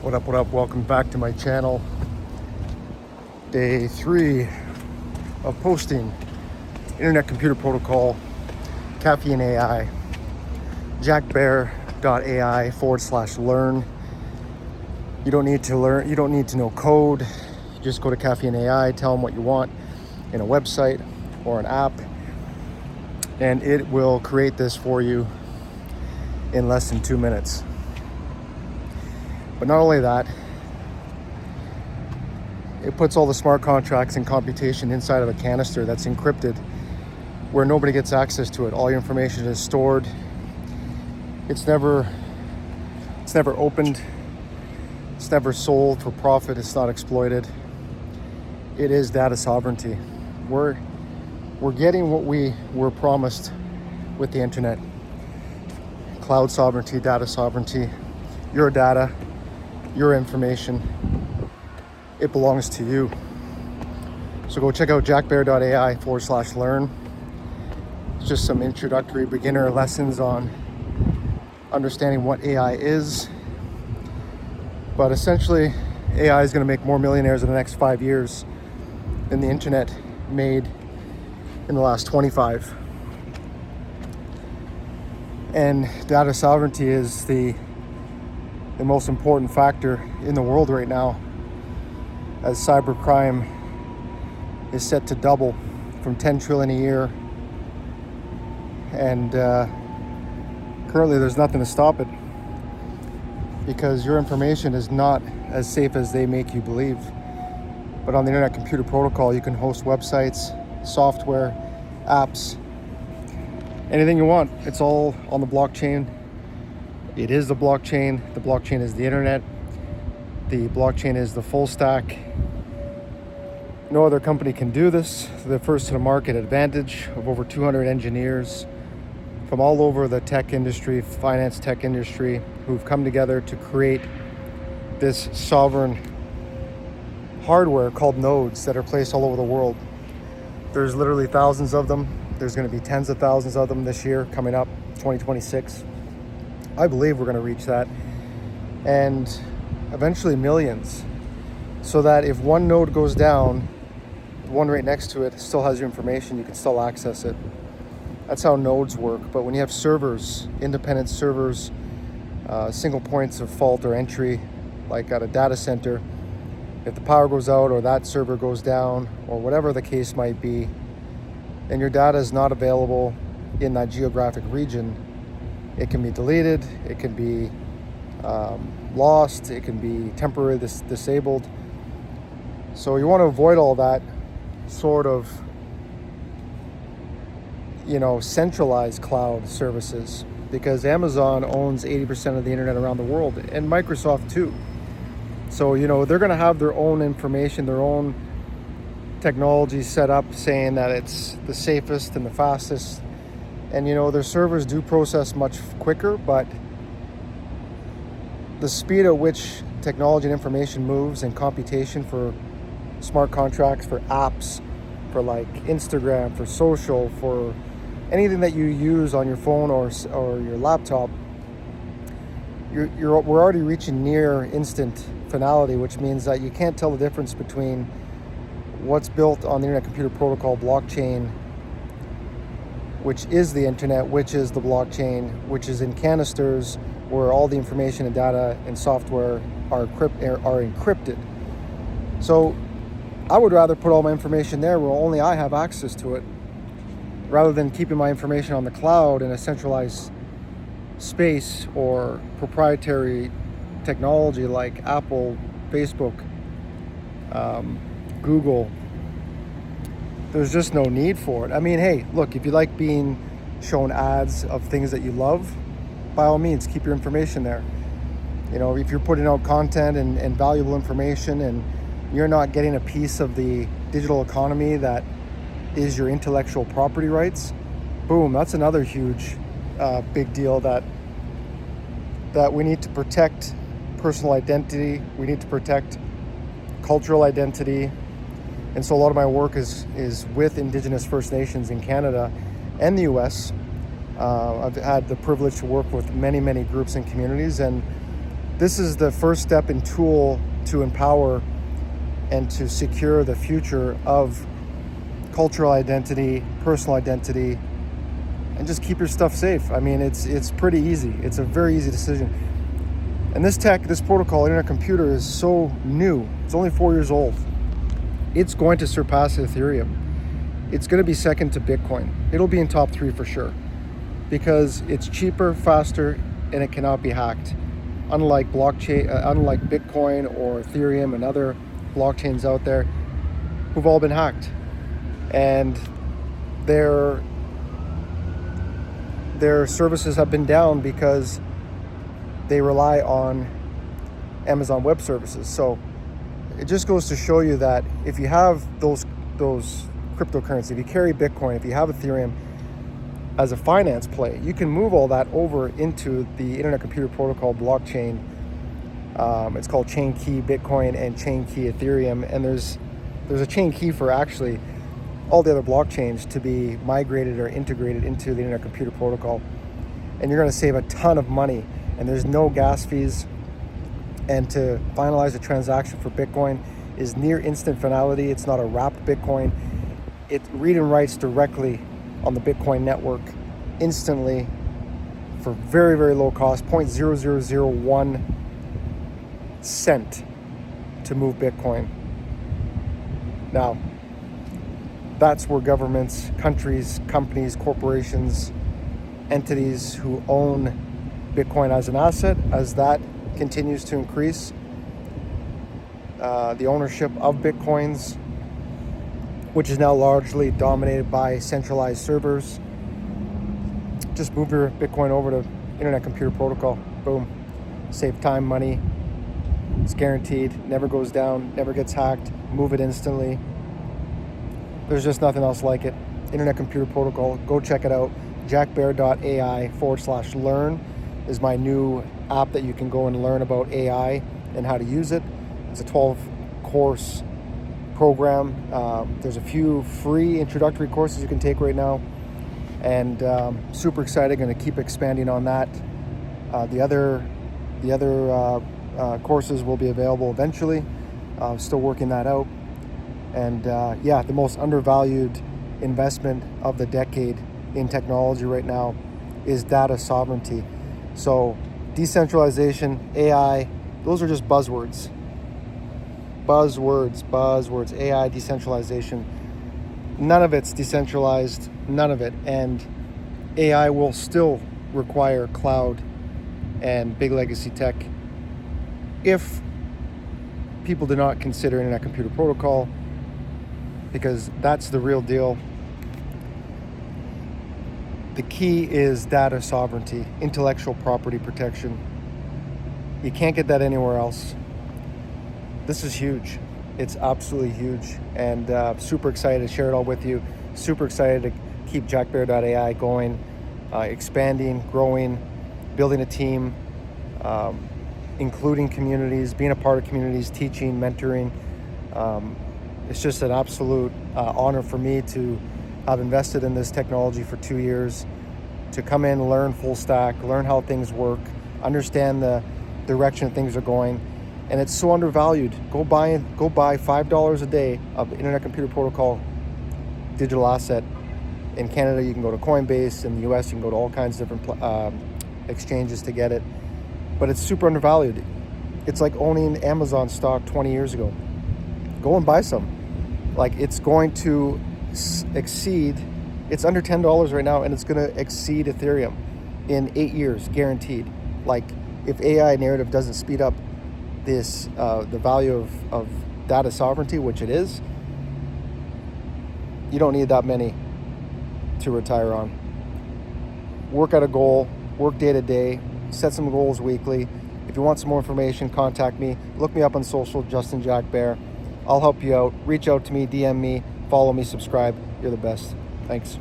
What up, what up? Welcome back to my channel. Day 3 of posting Internet Computer Protocol, Caffeine AI, jackbear.ai/learn. You don't need to learn, you don't need to know code. You just go to Caffeine AI, tell them what you want in a website or an app, and it will create this for you in less than 2 minutes. But not only that, it puts all the smart contracts and computation inside of a canister that's encrypted, where nobody gets access to it. All your information is stored. It's never opened. It's never sold for profit. It's not exploited. It is data sovereignty. We're getting what we were promised with the internet. Cloud sovereignty, data sovereignty. Your data, your information, it belongs to you. So go check out jackbear.ai/learn. It's just some introductory beginner lessons on understanding what AI is. But essentially, AI is going to make more millionaires in the next 5 years than the internet made in the last 25. And data sovereignty is the most important factor in the world right now, as cybercrime is set to double from 10 trillion a year, and currently there's nothing to stop it, because your information is not as safe as they make you believe. But on the Internet Computer Protocol, you can host websites, software, apps, anything you want. It's all on the blockchain. It is the blockchain. The blockchain is the internet. The blockchain is the full stack. No other company can do this. They're first to the market advantage of over 200 engineers from all over the tech industry, finance tech industry, who've come together to create this sovereign hardware called nodes that are placed all over the world. There's literally thousands of them. There's going to be tens of thousands of them this year coming up, 2026. I believe we're going to reach that, and eventually millions, so that if one node goes down, the one right next to it still has your information. You can still access it. That's how nodes work. But when you have servers, independent servers, single points of fault or entry, like at a data center, if the power goes out or that server goes down or whatever the case might be, and your data is not available in that geographic region, it can be deleted, it can be lost, it can be temporarily disabled. So you want to avoid all that sort of, centralized cloud services, because Amazon owns 80% of the internet around the world, and Microsoft too. So, they're going to have their own information, their own technology set up saying that it's the safest and the fastest. And their servers do process much quicker, but the speed at which technology and information moves and computation for smart contracts, for apps, for like Instagram, for social, for anything that you use on your phone or your laptop, we're already reaching near instant finality, which means that you can't tell the difference between what's built on the Internet Computer Protocol blockchain, which is the internet, which is the blockchain, which is in canisters where all the information and data and software are encrypted. So I would rather put all my information there where only I have access to it, rather than keeping my information on the cloud in a centralized space or proprietary technology like Apple, Facebook, Google. There's just no need for it. I mean, hey, look, if you like being shown ads of things that you love, by all means, keep your information there. If you're putting out content and valuable information and you're not getting a piece of the digital economy that is your intellectual property rights, boom, that's another huge, big deal that we need to protect personal identity. We need to protect cultural identity. And so a lot of my work is with Indigenous First Nations in Canada and the US. I've had the privilege to work with many, many groups and communities, and This is the first step and tool to empower and to secure the future of cultural identity, personal identity, and just keep your stuff safe. I mean, it's pretty easy. It's a very easy decision. And this protocol, Internet Computer, is so new. It's only 4 years old. It's going to surpass Ethereum. It's going to be second to Bitcoin. It'll be in top 3 for sure, because it's cheaper, faster, and it cannot be hacked. Unlike Bitcoin or Ethereum and other blockchains out there who've all been hacked, and their services have been down because they rely on Amazon Web Services. So it just goes to show you that if you have those cryptocurrency, if you carry Bitcoin, if you have Ethereum as a finance play, you can move all that over into the Internet Computer Protocol blockchain. It's called Chain Key Bitcoin and Chain Key Ethereum, and there's a chain key for actually all the other blockchains to be migrated or integrated into the Internet Computer Protocol. And you're going to save a ton of money, and there's no gas fees. And to finalize a transaction for Bitcoin is near instant finality. It's not a wrapped Bitcoin. It read and writes directly on the Bitcoin network instantly for very, very low cost, 0.0001 cent to move Bitcoin. Now, that's where governments, countries, companies, corporations, entities who own Bitcoin as an asset, as that continues to increase, the ownership of Bitcoins, which is now largely dominated by centralized servers. Just move your Bitcoin over to Internet Computer Protocol. Boom. Save time, money. It's guaranteed. Never goes down. Never gets hacked. Move it instantly. There's just nothing else like it. Internet Computer Protocol. Go check it out. jackbear.ai/learn is my new app that you can go and learn about AI and how to use it. It's a 12-course program. There's a few free introductory courses you can take right now, and super excited. Going to keep expanding on that. The other courses will be available eventually. Still working that out. And the most undervalued investment of the decade in technology right now is data sovereignty. So decentralization, AI, those are just buzzwords. Buzzwords, AI, decentralization. None of it's decentralized, none of it. And AI will still require cloud and big legacy tech if people do not consider Internet Computer Protocol, because that's the real deal. The key is data sovereignty, intellectual property protection. You can't get that anywhere else. This is huge. It's absolutely huge, and super excited to share it all with you. Super excited to keep jackbear.ai going, expanding, growing, building a team, including communities, being a part of communities, teaching, mentoring. It's just an absolute honor for me to have invested in this technology for 2 years, to come in, learn full stack, learn how things work, understand the direction things are going. And it's so undervalued. Go buy $5 a day of Internet Computer Protocol digital asset. In Canada, you can go to Coinbase. In the US, you can go to all kinds of different exchanges to get it. But it's super undervalued. It's like owning Amazon stock 20 years ago. Go and buy some. Like, it's going to exceed, it's under $10 right now, and it's going to exceed Ethereum in 8 years, guaranteed. Like, if AI narrative doesn't speed up this, the value of data sovereignty, which it is, you don't need that many to retire on. Work at a goal, work day to day, set some goals weekly. If you want some more information, contact me. Look me up on social, Justin Jack Bear. I'll help you out. Reach out to me, DM me, follow me, subscribe. You're the best. Thanks.